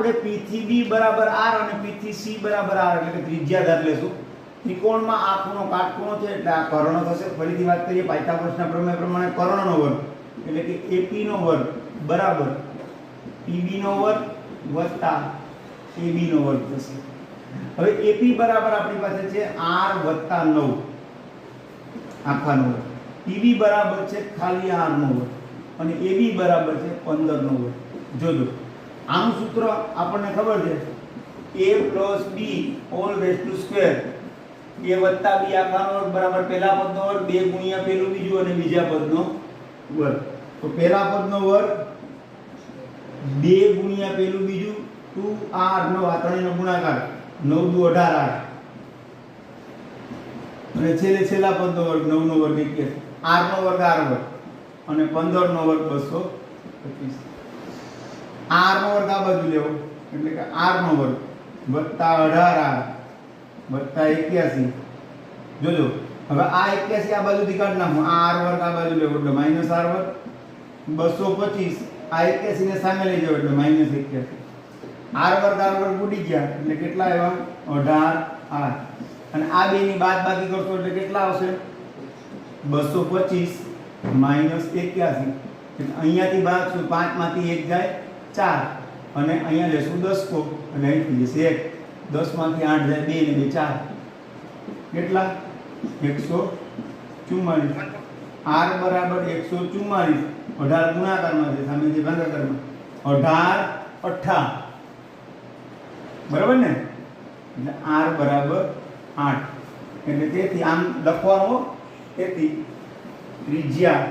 આપણે P થી B બરાબર R અને P થી C બરાબર R એટલે કે ત્રિજ્યા ધાર લેશું. ત્રિકોણમાં આ ખૂણો કાટખૂણો છે એટલે આ કર્ણ થશે. ફરીથી વાત કરીએ પાયથાગોરસના પ્રમેય પ્રમાણે કર્ણનો વર્ગ એટલે કે AP નો વર્ગ બરાબર PB નો વર્ગ વત્તા AB નો વર્ગ થશે. હવે AP બરાબર આપણી પાસે છે R વત્તા 9 આખાનો વર્ગ. PB બરાબર છે ખાલી R નો વર્ગ અને AB બરાબર છે 15 નો વર્ગ. જોજો આનું સૂત્ર આપણને ખબર છે a + b whole raise to square a વત્તા b આખાનો વર્ગ બરાબર પહેલા પદનો વર્ગ 2 ગુણ્યા પહેલું બીજું અને બીજા પદનો વર્ગ. તો પહેલા પદનો વર્ગ 2 ગુણ્યા પહેલું બીજું 2r નો આ ત્રણેયનો ગુણાકાર 9 દુ 18r અને છેલ્લા પદનો વર્ગ 9 નો વર્ગ 21 r નો વર્ગ r વર્ગ અને 15 નો વર્ગ 225. r નો વર્ગ આ બાજુ લેવો એટલે કે r નો વર્ગ વત્તા 18r વત્તા 81. જોજો હવે આ 81 આ બાજુથી કાઢ નાખો. આ r વર્ગ આ બાજુ લેવો એટલે -r વર્ગ 225. આ 81 ને સામે લઈ જાવ એટલે -81. r વર્ગ ઉડી ગયા એટલે કેટલા આવ્યા 18r અને આ બે ની બાદબાકી કરશો એટલે કેટલા આવશે 225 -81. એટલે અહીંયાથી ભાગશું 5 માંથી 1 જાય 4 અને અહીંયા લેશું 10 કો અને અહીંથી જશે 1. 10 માંથી 8 જાય 2 ને 2 4 કેટલા 144. r બરાબર 144. 18 ગુણાકારમાં છે સામે જે ભાગાકારમાં 18 8 બરાબર ને એટલે r બરાબર 8. એટલે તેથી આમ લખવાનું તેથી ત્રિજ્યા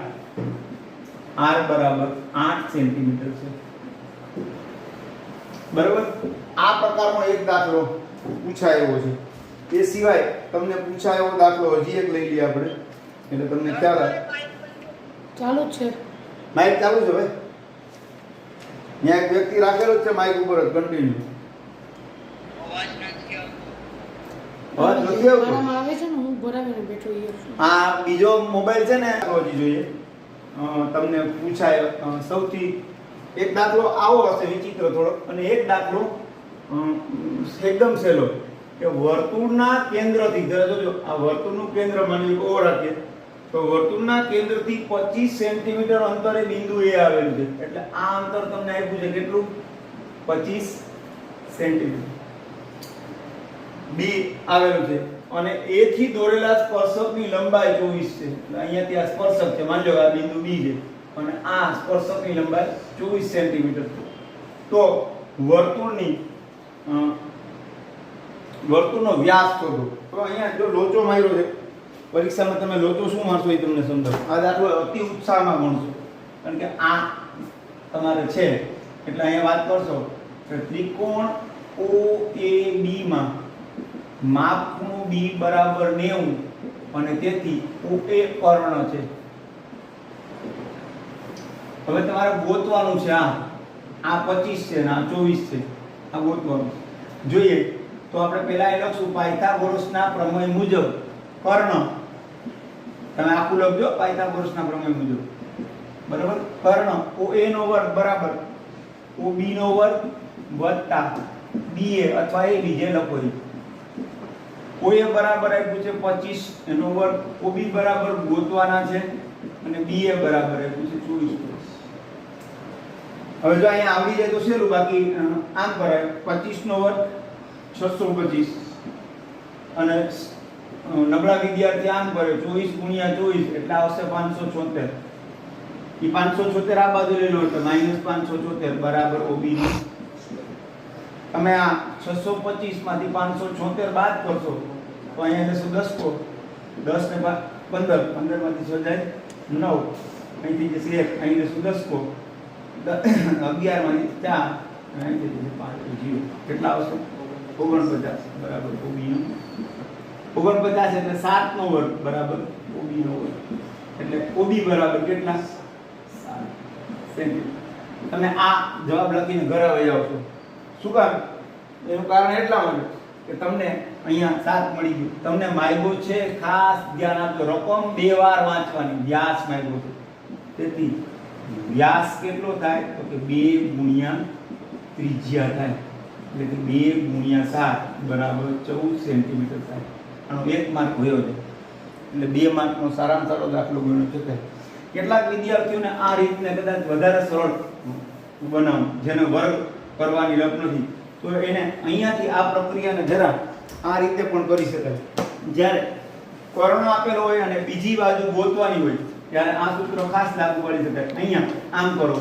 r બરાબર 8 સેન્ટીમીટર છે. બરાબર. આ પ્રકારનો એક દાખલો પૂછાયો છે. એ સિવાય તમને પૂછાયો દાખલો હજી એક લઈ લઈએ આપણે એટલે તમને ખ્યાલ આવે. ચાલુ છે માઈક ચાલુ છે ભાઈ. ત્યાં એક વ્યક્તિ રાખેલો છે માઈક ઉપર જ કન્ટિન્યુ. અવાજ નથી આવતો. આવે છે ને હું બરાબર બેઠો છું. આ બીજો મોબાઈલ છે ને હજી જોઈએ તમને પૂછાય સૌથી એક દાખલો આવો હશે વિચિત્ર થોડો અને એક દાખલો એકદમ સહેલો કે વર્તુળના કેન્દ્રથી જોજો આ વર્તુળનું કેન્દ્ર માની લો ઓ રાખીએ તો વર્તુળના કેન્દ્રથી 25 સેન્ટીમીટર અંતરે બિંદુ A આવેલું છે એટલે આ અંતર તમને આપ્યું છે કેટલું 25 સેન્ટીમીટર B આવેલું છે અને A થી દોરેલા સ્પર્શકની લંબાઈ 24 છે એટલે અહીંયાથી આ સ્પર્શક છે માની લો આ બિંદુ B છે અને આ સ્પર્શકની લંબાઈ 24 સેન્ટીમીટર છે. તો વર્તુળનો વ્યાસ શોધો. તો અહીંયા જો લોચો માર્યો છે પરીક્ષામાં તમે લોચો શું મારશો એ તમને સમજાવું. આ દાખલો અતિ ઉત્સાહમાં ગણશો કારણ કે આ તમારે છે એટલે અહીંયા વાત કરશો કે ત્રિકોણ OAB માં માપ ખૂણો B બરાબર 90 અને તેથી OA કર્ણ છે. હવે તમારે ગોતવાનું છે આ 25 છે અને આ 24 છે આ ગોતવાનું જોઈએ તો આપણે પહેલા એ લખશું પાયથાગોરસના પ્રમેય મુજબ કર્ણ. તમે આખું લખજો પાયથાગોરસના પ્રમેય મુજબ બરાબર. કર્ણ OA નો વર્ગ બરાબર OB નો વર્ગ વત્તા BA અથવા AB જે લખો એ. OA બરાબર આપ્યું છે 25 એનો વર્ગ OB બરાબર ગોતવાના છે અને BA બરાબર આપ્યું છે 24. હવે જો અહીંયા આવડી જાય તો સહેલું બાકી આમ કરાય 25 નો વર્ગ 625 અને નબળા વિદ્યાર્થી આમ કરે 24 ગુણ્યા 24 એટલે આવશે 576. એ 576 આ બાજુ લઈ લો એટલે -576 બરાબર OB. તમે આ 625 માંથી 576 બાદ કરશો તો અહીંયા જશે 10 કો 10 ને 15 15 માંથી 6 જાય 9 અહીંથી જશે 1 અહીં જશે 10 કો 11 માંથી 4 અને અહીંથી જશે 5 0 કેટલા આવશે 49 બરાબર OB નો 49 એટલે 7 નો વર્ગ બરાબર OB નો વર્ગ એટલે OB બરાબર કેટલા 7 સેન્ટીમીટર. તમે આ જવાબ લખીને ઘરે આવી આવશો. શું કારણ? એનું કારણ એટલા માટે કે તમને અહીંયા 7 મળી ગયું. તમને માગ્યો છે ખાસ ધ્યાન આપજો રકમ 2 વાર વાંચવાની. વ્યાસ માગ્યો છે તેથી વ્યાસ કેટલો થાય તો કે 2 ગુણ્યા ત્રિજ્યા થાય. એટલે કે 2 × 7 બરાબર 14 સેન્ટીમીટર થાય. આનો 1 માર્ક વયો છે. એટલે 2 માર્કનો સારામાં સારો દાખલો ગણ્યો છે. કેટલાક વિદ્યાર્થીઓને આ રીતને કદાચ વધારે સરળ બનાવો, જેને વર્ગ કરવાની લપ નથી, તો એને અહીંયાથી આ પ્રક્રિયાને જરા આ રીતે પણ કરી શકાય. જ્યારે કર્ણ આપેલો હોય અને બીજી બાજુ ગોતવાની હોય ત્યારે આ સૂત્ર ખાસ લાગુ પાડી શકાય. અહીંયા આમ કરો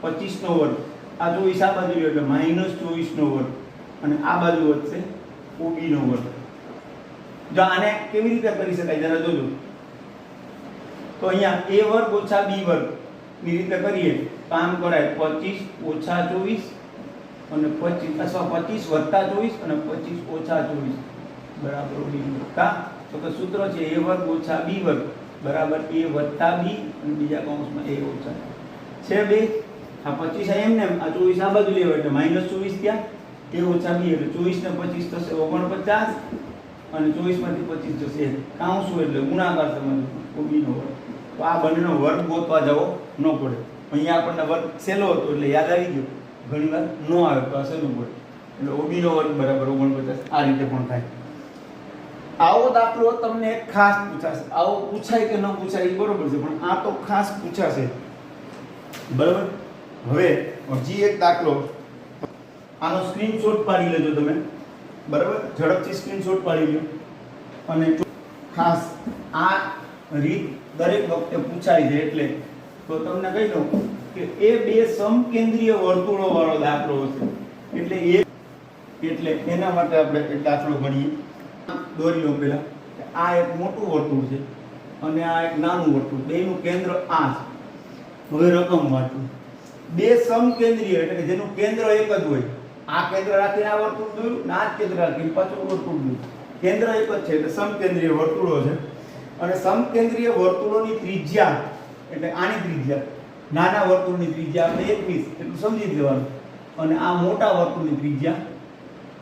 25 નો વર્ગ, આ 24 આ બાજુ લ્યો એટલે -24 નો વર્ગ, અને આ બાજુ વધશે OB નો વર્ગ. જો આને કેવી રીતે કરી શકાય જરા જોજો. તો અહીંયા a વર્ગ ઓછા b વર્ગ ની રીતે કરીએ તો આમ કરાય 25 ઓછા 24 અને 25 અથવા 25 વત્તા 24 અને 25 ઓછા 24 બરાબર b વત્તા, તો કે સૂત્ર છે a વર્ગ ઓછા b વર્ગ બરાબર a વત્તા b અને બીજા કૌંસમાં a ઓછા છે 2. આ 25 એમ ને આ 24 આ બાજુ લેવા એટલે -24 ત્યાં a ઓછા b એટલે 24 ને 25 થશે 49 અને 24 માંથી 25 જશે કાઉન્સ એટલે ગુણાકાર સમજવું OB નો વર્ગ. તો આ બંનેનો વર્ગ ગોતવા જવો ન પડે. અહીંયા આપણને વર્ગ સહેલો હતો એટલે યાદ આવી ગયો, ઘણીવાર ન આવે તો આ સહેલું પડે. એટલે OB નો વર્ગ બરાબર 49 આ રીતે પણ થાય. આવો દાખલો તમને એક ખાસ પૂછાશે. આવો પૂછાય કે ન પૂછાય એ બરોબર છે, પણ આ તો ખાસ પૂછાશે. બરાબર. હવે હજી એક દાખલો, આનો સ્ક્રીનશોટ પાડી લેજો તમે. બરાબર, ઝડપથી સ્ક્રીનશોટ પાડી લો. અને ખાસ આ રીત દરેક વખતે પૂછાય છે એટલે તો તમને કહી દઉં કે એ બે સમકેન્દ્રીય વર્તુળો વાળો દાખલો હશે. એટલે એના માટે આપણે એક દાખલો ગણીએ. દોરી લો પહેલા. આ એક મોટું વર્તુળ છે અને આ એક નાનું વર્તુળ, બેનું કેન્દ્ર આ છે. હવે રકમ વાંચો. બે સમકેન્દ્રીય એટલે કે જેનું કેન્દ્ર એક જ હોય, આ કેન્દ્ર રાખીને આ વર્તુળ દોર્યું, ના આ કેન્દ્ર રાખીને પાછું વર્તુળ દોર્યું. કેન્દ્ર એક જ છે એટલે સમકેન્દ્રીય વર્તુળો છે. અને સમકેન્દ્રીય વર્તુળોની ત્રિજ્યા એટલે આની ત્રિજ્યા, નાના વર્તુળની ત્રિજ્યા આપણે 21 એટલું સમજી લેવાનું, અને આ મોટા વર્તુળની ત્રિજ્યા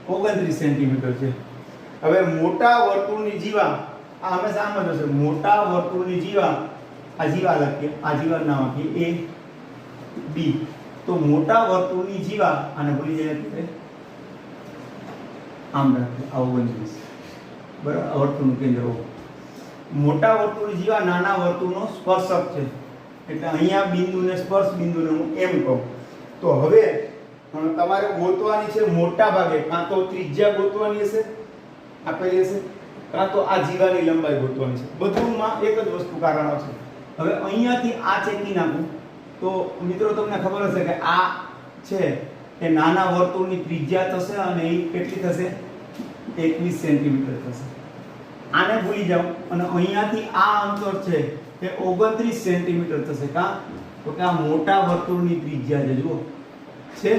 29 સેન્ટીમીટર છે. હવે મોટા વર્તુળની જીવા આ હંમેશા આમ જ હશે. મોટા વર્તુળની જીવા, આ જીવા લખીએ, આ જીવા નામ આપીએ a b. તો મોટા વર્તુળની જીવા આને ભૂલી જાય એટલે આમ રાખીએ, આવો 29 બરાબર. આ વર્તુળનું કેન્દ્ર મોટા વર્તુળની જીવા નાના વર્તુળનો સ્પર્શક છે. એટલે અહીંયા બિંદુને સ્પર્શ બિંદુને હું એમ કહું. તો હવે તમારે ગોતવાની છે મોટા ભાગે કાં તો ત્રિજ્યા ગોતવાની હશે આપેલી હશે, કાં તો આ જીવાની લંબાઈ ગોતવાની છે. બધુંમાં એક જ વસ્તુ કારણ આવશે. હવે અહીંયાથી આ ચેકી નાખું તો મિત્રો તમને ખબર હશે કે આ છે એ નાના વર્તુળની ત્રિજ્યા થશે અને એ કેટલી થશે 21 સેન્ટીમીટર થશે. આને ભૂલી જાઓ અને અહીંયાથી આ અંતર છે એ 29 સેન્ટીમીટર થશે. કાં તો કે આ મોટા વર્તુળની ત્રિજ્યા છે, જુઓ છે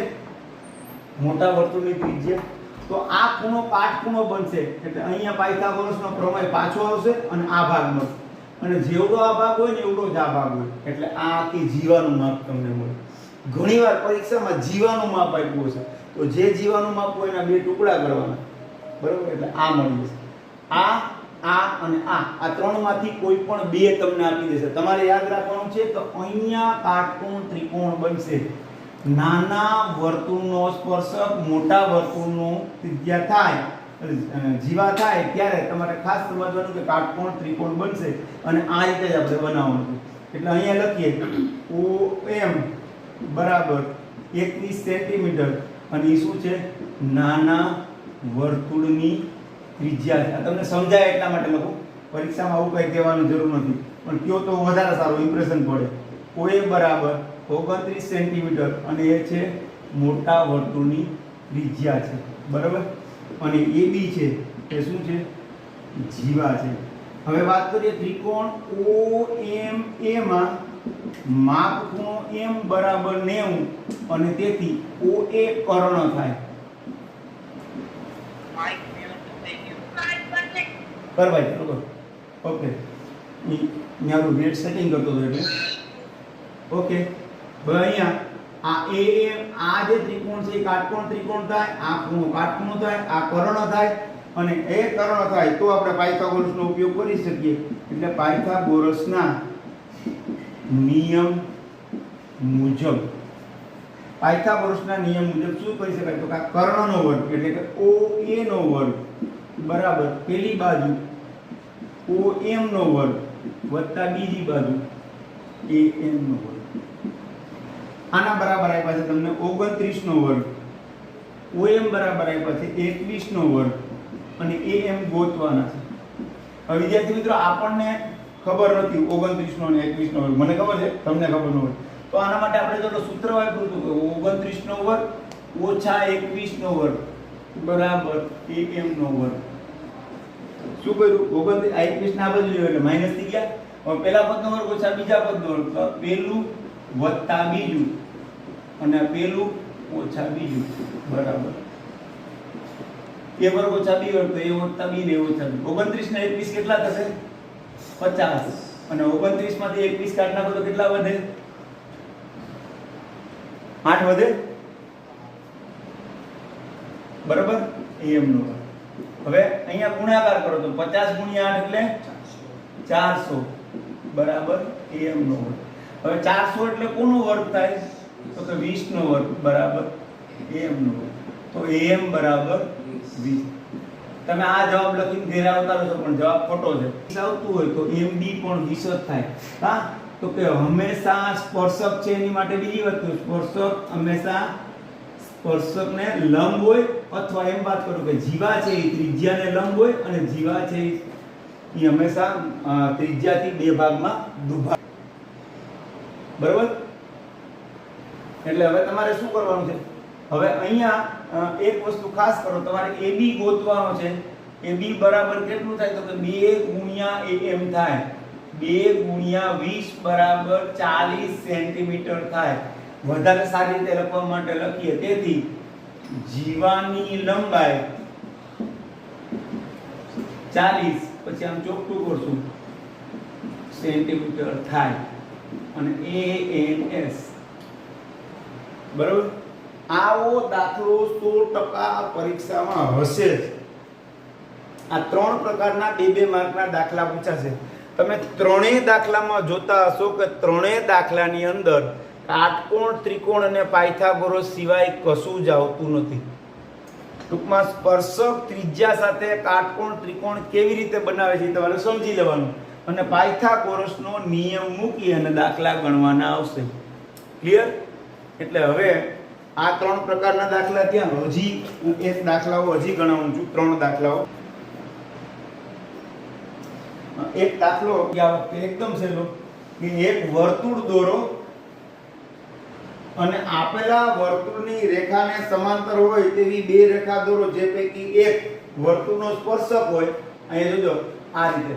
મોટા વર્તુળની ત્રિજ્યા. તો આ ખૂણો કાટખૂણો બનશે એટલે અહીંયા પાયથાગોરસનો પ્રમેય પાછો આવશે અને આ ભાગ મળશે. અને જેવડો આ ભાગ હોય ને એવડો જ આ ભાગ હોય. એટલે આ આખી જીવાનું માપ તમને મળે. ઘણીવાર પરીક્ષામાં જીવાનું માપ આપ્યું હશે તો જે જીવાનું માપ હોય એના બે ટુકડા કરવાના, બરોબર. એટલે આ મળી જશે. આ અને આ ત્રણમાંથી કોઈ પણ બે તમને આપી દેશે. તમારે યાદ રાખવાનું છે કે અહીંયા કાટકોણ ત્રિકોણ બનશે. નાના વર્તુળનો સ્પર્શક મોટા વર્તુળનો ત્રિજ્યા થાય, જીવા થાય ત્યારે તમારે ખાસ સમજવાનું કે કાટકોણ ત્રિકોણ બનશે અને આ રીતે જ આપણે બનાવવાનું છે. એટલે અહીંયા લખીએ OM બરાબર 21 સેન્ટીમીટર અને એ શું છે નાના વર્તુળની ત્રિજ્યા છે. આ તમને સમજાય એટલા માટે લખું, પરીક્ષામાં આવું કંઈ કહેવાની જરૂર નથી, પણ કયો તો વધારે સારું ઇમ્પ્રેશન પડે. OA બરાબર 29 સેન્ટીમીટર અને એ છે મોટા વર્તુળની ત્રિજ્યા છે, બરાબર. અને AB છે એ શું છે જીવા છે. હવે વાત કરીએ ત્રિકોણ OMA માં માપ ખૂણો M બરાબર 90 અને તેથી OA કર્ણ થાય. કર ભાઈ ચલો ઓકે. ન્યારું રેટ સેટિંગ કરતો હતો એટલે ઓકે. હવે અહીંયા આ જે ત્રિકોણ છે એ કાટકોણ ત્રિકોણ થાય, આ ખૂણો કાટખૂણો થાય, આ કર્ણ થાય અને એ કર્ણ થાય તો આપણે પાયથાગોરસનો ઉપયોગ કરી શકીએ. એટલે પાયથાગોરસના નિયમ મુજબ પાયથાગોરસના નિયમ મુજબ શું કરી શકાય તો કે આ કર્ણનો વર્ગ એટલે કે OA નો વર્ગ બરાબર પેલી બાજુ OM નો વર્ગ વત્તા બીજી બાજુ AM નો વર્ગ. આના બરાબર આપ્યા છે તમને 29 નો વર્ગ, OM બરાબર આપ્યા છે 21 નો વર્ગ અને AM ગોતવાના છે. હવે વિદ્યાર્થી મિત્રો આપણને ખબર નથી 29 નો અને 21 નો વર્ગ, મને ખબર છે તમને ખબર ન હોય તો આના માટે આપણે જો સૂત્ર વાપર્યું હતું કે 29 નો વર્ગ ઓછા 21 નો વર્ગ બરાબર AM નો વર્ગ. શું કર્યું 29 ના બાજુ લેવું એટલે માઈનસ થઈ ગયા. હવે પહેલા પદનો વર્ગ ઓછા બીજા પદનો વર્ગ તો પહેલું વત્તા બીજું અને પેલું ઓછા બીજું બરાબર a વર્ગ ઓછા b વર્ગ તો a વત્તા b ને ઓછા b. 29 ને 21 કેટલા થશે 50 અને 29 માંથી 21 કાઢ નાખો તો કેટલા વધે 8 વધે બરાબર am નો. હવે અહીંયા ગુણાકાર કરો તો 50 ગુણ્યા 8 એટલે 400 બરાબર am નો વર્ગ. હવે 400 એટલે કોનો વર્ગ થાય તો કે 20 નો વર્ગ બરાબર am નો વર્ગ. તો am બરાબર 20. તમે આ જવાબ લખીને ઘરે આવતા રહો છો પણ જવાબ ખોટો છે. આવતું હોય તો mb પણ 20 જ થાય. હા તો કે હંમેશા સ્પર્શક છે એની માટે બીજી વસ્તુ સ્પર્શક હંમેશા સ્પર્શકને લંબ હોય અથવા એમ વાત કરું કે જીવા છે એ ત્રિજ્યાને લંબ હોય અને જીવા છે એ હંમેશા ત્રિજ્યાથી બે ભાગમાં દુભાગ. બરાબર એટલે હવે તમારે શું કરવાનું છે હવે અહીંયા એક વસ્તુ ખાસ કરો તમારે AB ગોતવાનો છે. AB બરાબર કેટલું થાય તો કે 2 ગુણ્યા AM થાય 2 ગુણ્યા 20 બરાબર 40 સેન્ટીમીટર થાય. વધારે સારી રીતે લખવા માટે લખીએ તેથી જીવાની લંબાઈ 40 પછી આમ ચોકટું કરશું સેન્ટીમીટર થાય અને ANS બરાબર. આવો દાખલો 100% પરીક્ષામાં હશે જ. આ 3 પ્રકારના 2 માર્કના દાખલા પૂછાશે. તમે ત્રણેય દાખલામાં જોતા હશો કે ત્રણેય દાખલાની અંદર કાટકોણ ત્રિકોણ અને પાયથાગોરસ સિવાય કશું જ આવતું નથી. ટૂંકમાં સ્પર્શક ત્રિજ્યા સાથે કાટકોણ ત્રિકોણ કેવી રીતે બનાવે છે તમારે સમજી લેવાનું અને પાયથાગોરસનો નિયમ મૂકી અને દાખલા ગણવાના આવશે. ક્લિયર? એટલે હવે આ 3 પ્રકારના દાખલા ત્યાં હજી એક દાખલાઓ હજી ગણાવું છું. 3 દાખલાઓ. એક દાખલો એકદમ સહેલો કે એક વર્તુળ દોરો અને આપેલા વર્તુળની રેખાને સમાંતર હોય તેવી 2 રેખા દોરો જે પૈકી એક વર્તુળનો સ્પર્શક હોય. અહીંયા જોજો આ રીતે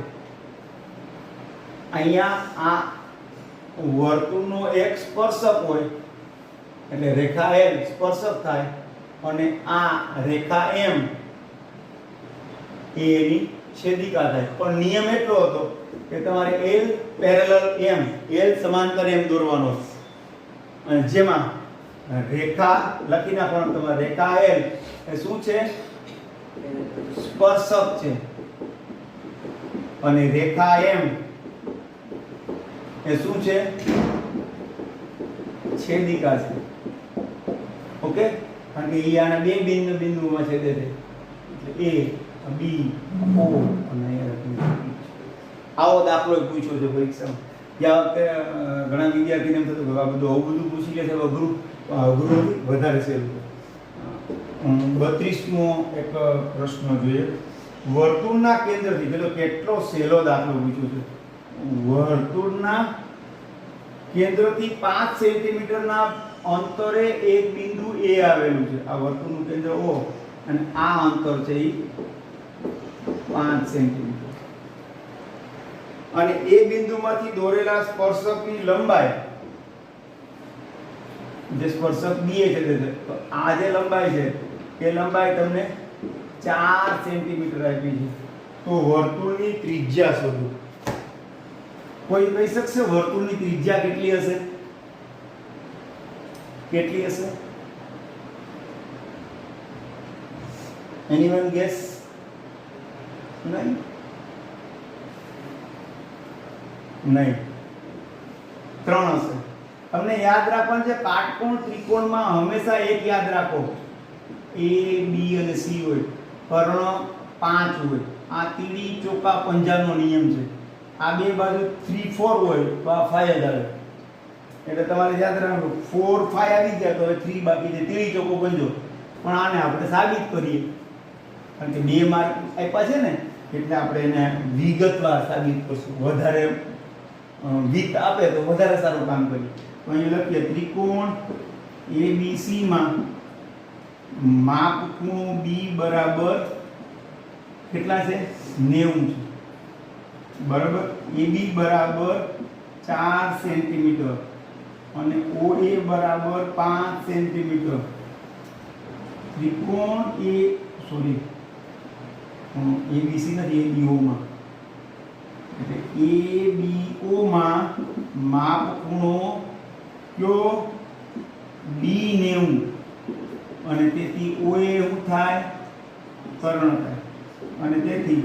અહીંયા આ વર્તુળનો એક સ્પર્શક હોય એટલે રેખા L સ્પર્શક થાય અને આ રેખા M એની છેદિકા થાય. પણ નિયમ એટલો હતો કે તમારે L પેરેલલ M L સમાંતર M દોરવાનો અને જેમાં રેખા લખી નાખવાનું તમારે રેખા L એ શું છે સ્પર્શક છે અને રેખા M એ શું છે છેદિકા છે. ઓકે કારણ કે ઈ આના બે બિંદુમાં છેદે છે એટલે A B O અને આવો દાખલો પૂછ્યો છે પરીક્ષામાં. જ્યાં વખતે ઘણા વિદ્યાર્થીને એમ થતું કે આ બધું આવું બધું પૂછી લે છે અઘરું વધારે સહેલું. 32મો એક પ્રશ્ન જોઈએ. વર્તુળના કેન્દ્રથી પેલો કેટલો સહેલો દાખલો પૂછ્યો છે. વર્તુળના કેન્દ્રથી 5 સેન્ટીમીટરના અંતરે એક બિંદુ A આવેલું છે. આ વર્તુળનું કેન્દ્ર O અને આ અંતર છે એ 5 સેન્ટીમીટર અને એ બિંદુમાંથી દોરેલા સ્પર્શકની લંબાઈ જે સ્પર્શક BA છે તો આ જે લંબાઈ છે એ લંબાઈ તમને 4 સેન્ટીમીટર આપી છે. તો વર્તુળની ત્રિજ્યા શોધો. કોઈ કહી શકશે વર્તુળની ત્રિજ્યા કેટલી હશે? કેટલી હશે? Anyone gas? નહીં 3 હશે. તમને યાદ રાખવાનું છે કાટકોણ ત્રિકોણમાં હંમેશા એક યાદ રાખો, A B અને C હોય, કર્ણ 5 હોય, આ તીડી ચોકા પંજાનો નિયમ છે, આ બે બાજુ 3 4 હોય તો આ 5 જ આવે, એટલે તમારે યાદ રાખવું 4 5 આવી ગયા તો હવે 3 બાકી છે, તીડી ચોકો પંજો. પણ આને આપણે સાબિત કરીએ કારણ કે 2 માર્ક આપ્યા છે ને એટલે આપણે એને વિગતવાર સાબિત કરશું, વધારે વિત આપે તો વધારે સારું કામ કરીએ. તો અહીં લખીએ ત્રિકોણ ABC માં માપ ખૂણો B બરાબર કેટલા છે 90 છે બરાબર. AB બરાબર 4 સેન્ટીમીટર અને OA બરાબર 5 સેન્ટીમીટર. ત્રિકોણ ABC નથી, ABO માં એટલે ABO માં માપ ખૂણો કયો B90 અને તેથી OA શું થાય કર્ણ થાય, અને તેથી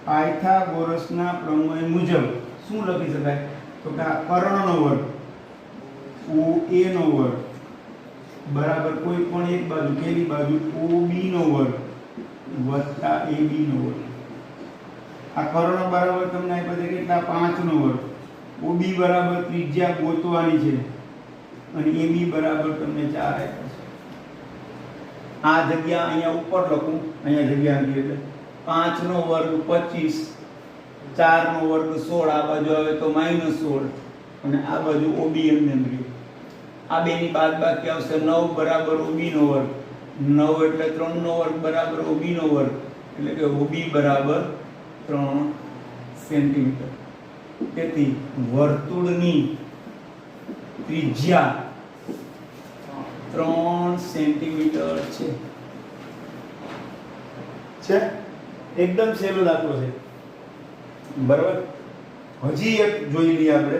પાયથાગોરસના પ્રમેય મુજબ શું લખી શકાય તો કે આ કર્ણનો વર્ગ OA નો વર્ગ બરાબર કોઈ પણ એક બાજુ પેલી બાજુ OB નો વર્ગ વત્તા AB નો વર્ગ. આ કર્ણ બરાબર તમને આપ્યા છે કેટલા 5 નો વર્ગ, OB બરાબર ત્રિજ્યા ગોતવાની છે અને AB બરાબર તમને 4 આપ્યા છે. આ જગ્યા અહીંયા ઉપર લખું, અહીંયા જગ્યા નથી એટલે 5 નો વર્ગ 25, 4 નો વર્ગ 16, આ બાજુ આવે તો -16 અને આ બાજુ OB એમને એમ રહ્યું. આ બેની બાદબાકી આવશે 9 બરાબર OB નો વર્ગ, 9 એટલે 3 નો વર્ગ બરાબર OB નો વર્ગ એટલે કે OB બરાબર 3 સેન્ટીમીટર. તેથી વર્તુળની ત્રિજ્યા 3 સેન્ટીમીટર છે. એકદમ સહેલો દાખલો છે બરાબર. હજી એક જોઈ લઈએ આપણે,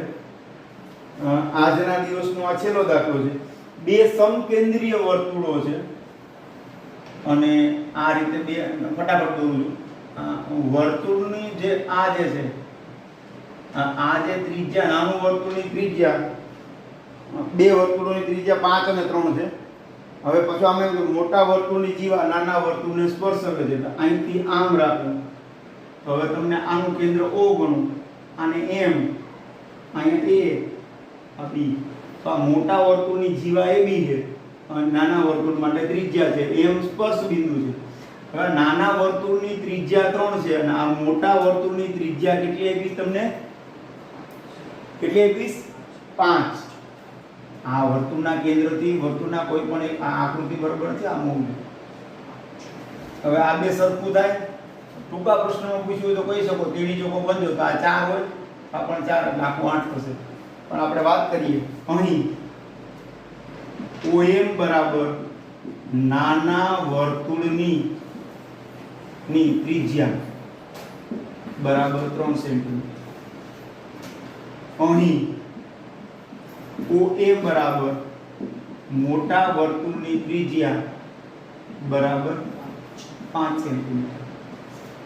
આજના દિવસનો આ છેલ્લો દાખલો છે. બે સમકેન્દ્રીય વર્તુળો છે અને આ રીતે બે ફટાફટ દોરું છું. વર્તુળની જે આ જે છે આ જે ત્રિજ્યા, નાનું વર્તુળની ત્રિજ્યા, બે વર્તુળોની ત્રિજ્યા 5 અને 3 છે. હવે પછી અમે મોટા વર્તુળની જીવા નાના વર્તુળને સ્પર્શ કરે છે એટલે અહીંથી આમ રાખવું તો હવે તમને આનું કેન્દ્ર O ગણું, આને M, અહીંયા A, આ B. તો આ મોટા વર્તુળની જીવા AB છે અને નાના વર્તુળ માટે ત્રિજ્યા છે M સ્પર્શ બિંદુ છે. હવે નાના વર્તુળની ત્રિજ્યા 3 છે અને આ મોટા વર્તુળની ત્રિજ્યા કેટલી આપી તમને? કેટલી આપી? 5. આ વર્તુળના કેન્દ્રથી વર્તુળના કોઈ પણ એક આ આકૃતિ બરાબર છે આ મૂળ. હવે આ બે સરખું થાય. ટૂંકા પ્રશ્નમાં પૂછ્યું તો કહી શકો તીડી ચોકો પંજો, તો આ 4 હોય આ પણ 4 એટલે આખું 8 થશે. પણ આપણે વાત કરીએ અહીં OM બરાબર નાના વર્તુળની ત્રિજ્યા બરાબર 3 સેન્ટીમીટર. અહીં OA બરાબર મોટા વર્તુળની ત્રિજ્યા બરાબર 5 સેન્ટીમીટર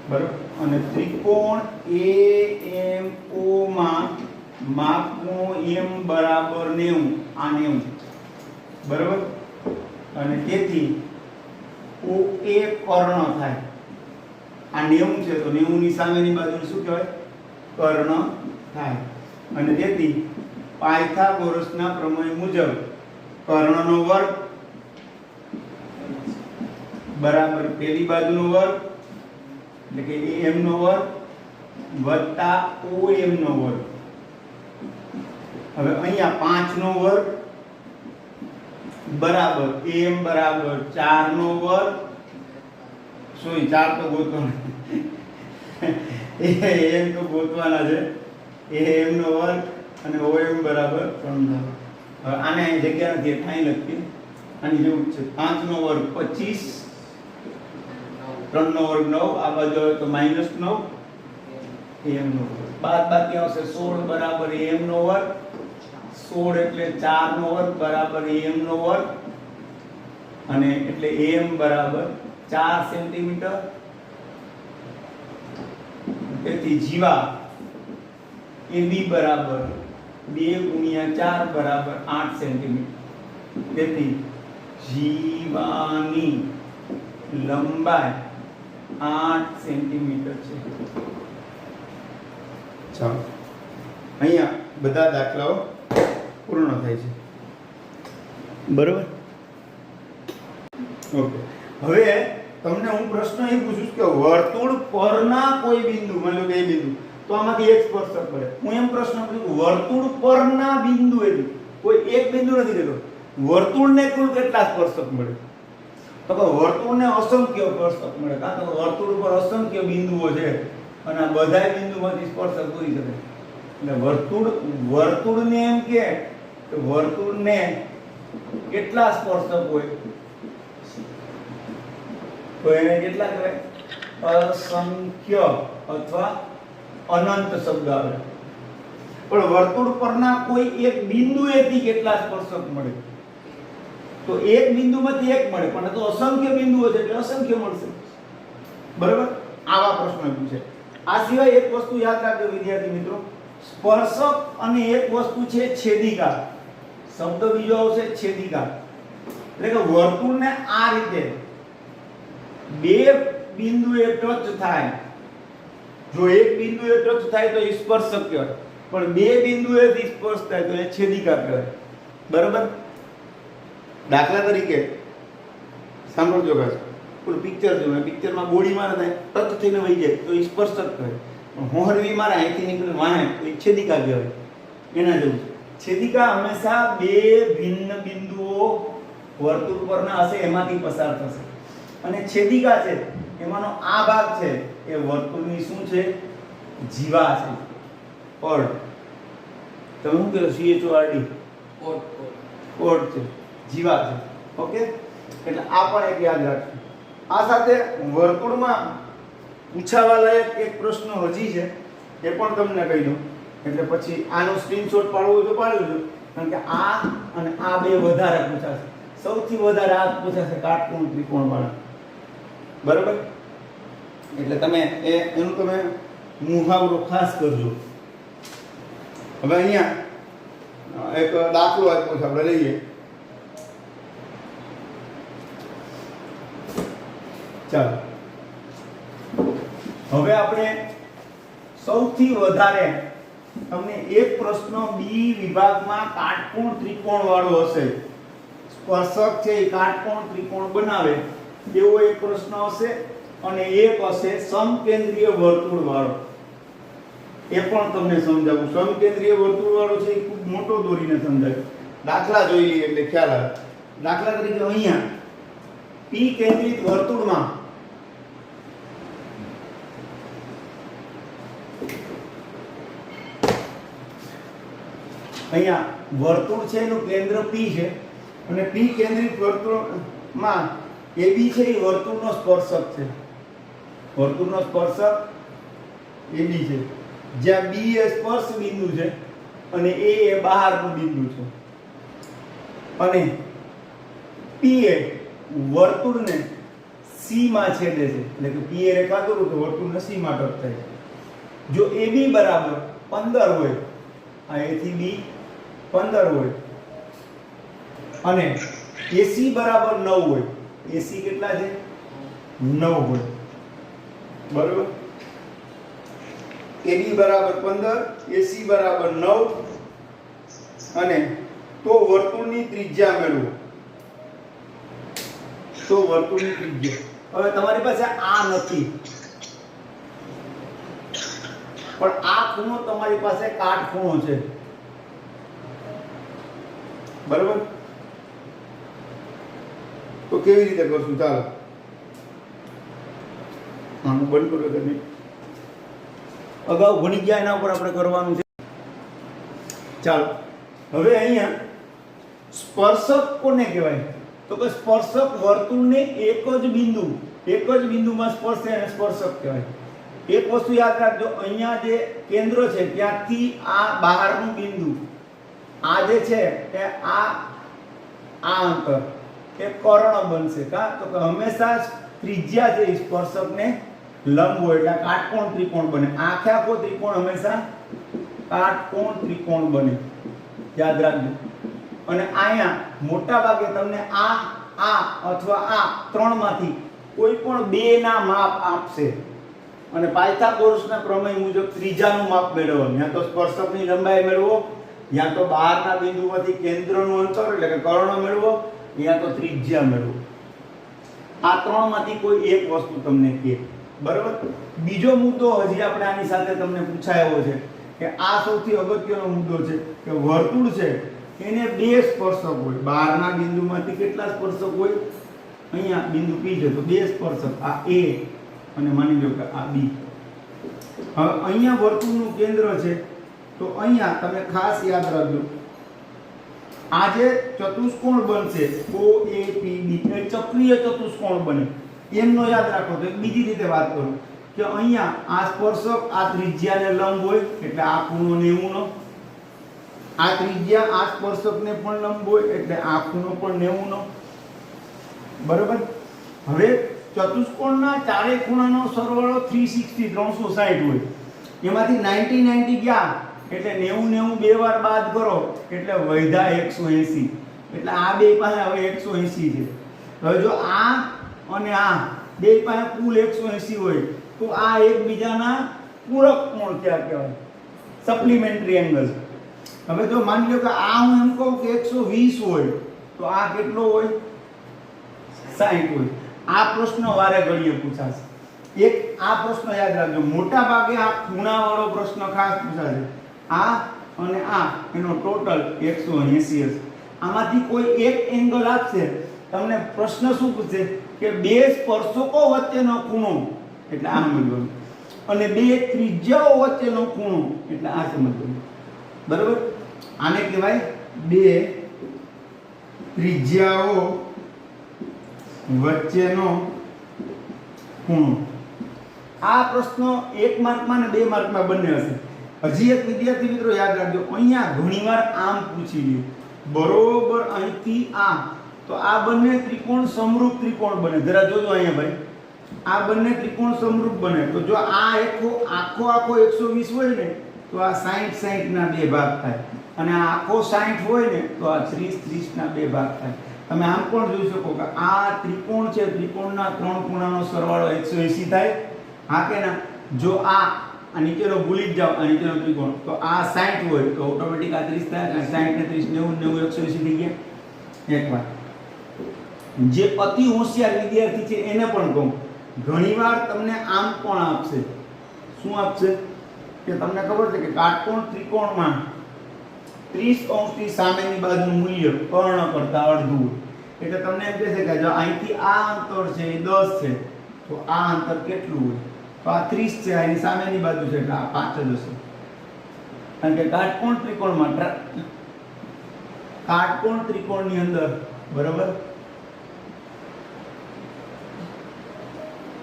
બરાબર. અને ત્રિકોણ AMO માં માપ ખૂણો M બરાબર 90, આ 90 બરાબર. અને તેથી OA કર્ણ થાય. આ 90 છે તો 90 ની સામેની બાજુ શું કહેવાય? કર્ણ થાય. અને તેથી પાયથાગોરસના પ્રમેય મુજબ કર્ણનો વર્ગ બરાબર પેલી બાજુનો વર્ગ એટલે કે AM નો વર્ગ વત્તા OM નો વર્ગ. હવે અહીંયા 5 નો વર્ગ બરાબર AM બરાબર 4 નો વર્ગ, સોરી 4 તો ગોતવાના AM તો ગોતવાના છે, AM નો વર્ગ અને OM બરાબર 3 નો વર્ગ. હવે આને જગ્યા નથી એટલે અહીં લખીએ, આની જેવું છે. 5 નો વર્ગ 25, 3 નો વર્ગ 9, આ બાજુ આવે તો -9, AM નો વર્ગ. બાદ બાકી આવશે 16 બરાબર AM નો વર્ગ, 16 એટલે 4 નો વર્ગ બરાબર AM નો વર્ગ અને એટલે AM બરાબર 4 સેન્ટીમીટર. તેથી જીવા AB બરાબર 2 × 4 બરાબર 8 સેન્ટીમીટર. તેથી જીવાની લંબાઈ 8 સેન્ટીમીટર છે. ચાલો અહીંયા બધા દાખલાઓ પૂર્ણ થાય છે. બરોબર. ઓકે, હવે તમને હું પ્રશ્ન એ પૂછું છું કે વર્તુળ પરના કોઈ બિંદુ, માની લો કે એ બિંદુ, તો આમાંથી એક સ્પર્શક પડે. હું એમ પ્રશ્ન પૂછું વર્તુળ પરના બિંદુ એટલે કોઈ એક બિંદુ નથી કહેતો, વર્તુળને કુલ કેટલા સ્પર્શક મળે? તો કે વર્તુળને અસંખ્ય સ્પર્શક મળે, કારણ કે વર્તુળ ઉપર અસંખ્ય બિંદુઓ છે અને આ બધા બિંદુમાંથી સ્પર્શક દોરી શકે. એટલે વર્તુળને એમ કે વર્તુળને કેટલા સ્પર્શક હોય તો એને કેટલા કહેવાય? અસંખ્ય અથવા અનંત શબ્દ આવે. પણ વર્તુળ પરના કોઈ એક બિંદુએથી કેટલા સ્પર્શક મળે? તો એક બિંદુમાંથી એક મળે, પણ તો અસંખ્ય બિંદુઓ છે એટલે અસંખ્ય મળશે. બરાબર? આવા પ્રશ્નો પૂછે. આ સિવાય એક વસ્તુ યાદ રાખજો વિદ્યાર્થી મિત્રો, સ્પર્શક અને એક વસ્તુ છે છેદિકા. શબ્દ બીજો આવશે છેદિકા. એટલે કે વર્તુળને આ રીતે બે બિંદુએ ટચ થાય, જો એક બિંદુએ ટચ થાય તો એ સ્પર્શક કહેવાય, પણ બે બિંદુએથી સ્પર્શ થાય તો એ છેદિકા કહેવાય. બરાબર? દાખલા તરીકે સાંભળજો guys, પેલું પિક્ચર જો પિક્ચરમાં ગોળી મારે થાય ટચ થઈને વહી જાય તો એ સ્પર્શક કહેવાય, પણ હોહરવી મારે અહીંથી નીકળીને વાહે તો એ છેદિકા કહેવાય. એના જેવું છે. છેદિકા હંમેશા બે ભિન્ન બિંદુઓ વર્તુળ પરના હશે એમાંથી પસાર થશે, અને છેદિકા છે એમાંનો આ ભાગ છે એ વર્તુળની શું છે? જીવા છે, કોર્ડ. તમે શું કહો? CHORD, કોર્ડ છે, જીવા છે. ઓકે, એટલે આ પણ એક યાદ રાખજો. આ સાથે વર્તુળમાં પૂછાવા લાયક એક પ્રશ્ન હજી છે, એ પણ તમને કહી દઉં, એટલે પછી આનો સ્ક્રીનશોટ પાડવો હોય તો પાડી દો, કારણ કે આ અને આ બે વધારે પૂછાશે. સૌથી વધારે આ પૂછાશે કાટકોણ ત્રિકોણ વાળા. બરાબર? એટલે તમે એનું તમે મુહાવરો ખાસ કરજો. હવે અહીંયા એક દાખલો આપ્યો છે, આપણે લઈએ. ચાલો, હવે આપણે સૌથી વધારે તમને એક પ્રશ્ન બી વિભાગમાં કાટકોણ ત્રિકોણ વાળો હશે, સ્પર્શક છે એ કાટકોણ ત્રિકોણ બનાવે એવો એક પ્રશ્ન હશે, અને એક હશે સમકેન્દ્રીય વર્તુળ વાળો. એ પણ તમને સમજાવું. સમકેન્દ્રીય વર્તુળ વાળો છે એ ખૂબ મોટો દોરીને સમજાય. દાખલા જોઈ લઈએ એટલે ખ્યાલ આવે. દાખલા તરીકે અહીંયા પી કેન્દ્રિત વર્તુળમાં અહીંયા વર્તુળ છે એનું કેન્દ્ર P છે, અને P કેન્દ્રિત વર્તુળમાં AB છે એ વર્તુળનો સ્પર્શક છે. વર્તુળનો સ્પર્શક AB છે, જ્યાં B એ સ્પર્શ બિંદુ છે અને A એ બહારનું બિંદુ છે. અને P એ વર્તુળને C માં છેદે છે, એટલે કે P એ રેખા દોરું તો વર્તુળને C માં ટચ થાય છે. જો AB બરાબર 15 હોય, આ A થી B 15 હોય, અને AC બરાબર 9 હોય, AC કેટલા છે? 9 હોય. બરાબર? AB બરાબર 15, AC બરાબર 9, અને તો વર્તુળની ત્રિજ્યા મેળવો. તો વર્તુળની ત્રિજ્યા, હવે તમારી પાસે આ નથી, પણ આ ખૂણો તમારી પાસે કાટખૂણો છે. બરાબર? તો કેવી રીતે કરશું? ચાલો આનું બંધ કરો. તમે અગાઉ ભણી ગયા એના ઉપર આપણે કરવાનું છે. ચાલો, હવે અહીંયા સ્પર્શક કોને કહેવાય? તો કે સ્પર્શક વર્તુળને એક જ બિંદુમાં સ્પર્શે એને સ્પર્શક કહેવાય. એક વસ્તુ યાદ રાખજો, અહીંયા જે કેન્દ્ર છે ત્યાંથી આ બહારનું બિંદુ, આ જે છે એ આ અંતર એ કર્ણ બનશે. કા તો કે હંમેશા ત્રિજ્યા છે સ્પર્શકને લંબ હોય એટલે કાટકોણ ત્રિકોણ બને. આખે આખો ત્રિકોણ હંમેશા કાટકોણ ત્રિકોણ બને. યાદ રાખજો. અને અહીંયા મોટા ભાગે તમને આ અથવા આ ત્રણમાંથી કોઈ પણ બે ના માપ આપશે અને પાયથાગોરસના પ્રમેય મુજબ ત્રીજાનું માપ મેળવવાનું. યા તો સ્પર્શકની લંબાઈ મેળવો, યા તો બહારના બિંદુમાંથી કેન્દ્રનું અંતર એટલે કે કર્ણ મેળવો, યા તો ત્રિજ્યા મેળવો. આ ત્રણમાંથી કોઈ એક વસ્તુ તમને કહે. બરાબર. બીજો મુદ્દો હજી આપણે આની સાથે તમને પૂછાયો છે કે આ સૌથી અગત્યનો મુદ્દો છે કે વર્તુળ છે એને બે સ્પર્શક હોય. બહારના બિંદુમાંથી કેટલા સ્પર્શક હોય? અહીંયા બિંદુ P છે તો બે સ્પર્શક, આ A અને માની લો કે આ B. હવે અહીંયા વર્તુળનું કેન્દ્ર છે તો અહીંયા તમે ખાસ યાદ રાખજો, આ જે ચતુષ્કોણ બનશે OAPB એ ચક્રીય ચતુષ્કોણ બને. એમનો યાદ રાખો. તો બીજી રીતે વાત કરું કે અહીંયા આ સ્પર્શક આ ત્રિજ્યાને લંબ હોય એટલે આ ખૂણો 90 નો, આ ત્રિજ્યા આ સ્પર્શકને પણ લંબ હોય એટલે આ ખૂણો પણ 90 નો. બરાબર. હવે ચતુષ્કોણના ચારે ખૂણાનો સરવાળો 360 360 હોય. એમાંથી 90 90 ગયા એટલે 90 90 બે વાર બાદ કરો એટલે વૈધા 180. એટલે આ બે પાસે હવે 180 છે. હવે જો આ અને આ બે પાસે કુલ 180 હોય તો આ એકબીજાના પૂરક કોણ ક્યાં કહેવાય? Supplementary angle. હવે જો માની લો કે આ હું એમ કહું કે 120 હોય તો આ કેટલો હોય? 60 હોય. આ પ્રશ્ન વારે ઘડીએ પૂછાશે. એક આ પ્રશ્ન યાદ રાખજો, મોટા ભાગે આ ખૂણાવાળો પ્રશ્ન ખાસ પૂછાશે. આ અને આ એનો ટોટલ 180 હશે. આમાંથી કોઈ એક એંગલ આપશે, તમને પ્રશ્ન શું પૂછે કે બે સ્પર્શકો વચ્ચેનો ખૂણો એટલે આ સમજવાનું, અને બે ત્રિજ્યાઓ વચ્ચેનો ખૂણો એટલે આ સમજવાનું. બરાબર. આને કહેવાય બે ત્રિજ્યાઓ વચ્ચેનો ખૂણો. આ પ્રશ્ન 1 માર્કમાં અને 2 માર્કમાં બંને હશે. હજી એક વિદ્યાર્થી મિત્રો યાદ રાખજો, અહીંયા ઘણીવાર આમ પૂછી લે બરોબર અહીંથી આ, તો આ બંને ત્રિકોણ સમરૂપ ત્રિકોણ બને. જરા જોજો અહીંયા ભાઈ, આ બંને ત્રિકોણ સમરૂપ બને. તો જો આ આખો 120 હોય ને તો આ 60 60 ના બે ભાગ થાય, અને આ આખો 60 હોય ને તો આ 30 30 ના બે ભાગ થાય. તમે આમ પણ જોઈ શકો કે આ ત્રિકોણ છે, ત્રિકોણના ત્રણ ખૂણાનો સરવાળો 180 થાય. હા કે ના? જો આ નીચેનો ભૂલી જ જાઓ, આ નીચેનો ત્રિકોણ, તો આ 60 હોય તો ઓટોમેટિક આ 30 થાય. 60 ને 30 90 90 180 થઈ ગયા. એક વાત જે અતિ હોશિયાર વિદ્યાર્થી છે એને પણ કહું, ઘણીવાર તમને આમ પણ આપશે. શું આપશે? કે તમને ખબર છે કે કાટકોણ ત્રિકોણમાં 30 અંશની સામેની બાજુનું મૂલ્ય કર્ણ કરતા અડધું હોય. એટલે તમને એમ કહેશે કે જો અહીંથી આ અંતર છે એ 10 છે તો આ અંતર કેટલું હોય? તો આ 30 છે, એની સામેની બાજુ છે એટલે આ 5 જ હશે. કારણ કે કાટકોણ ત્રિકોણની અંદર બરાબર,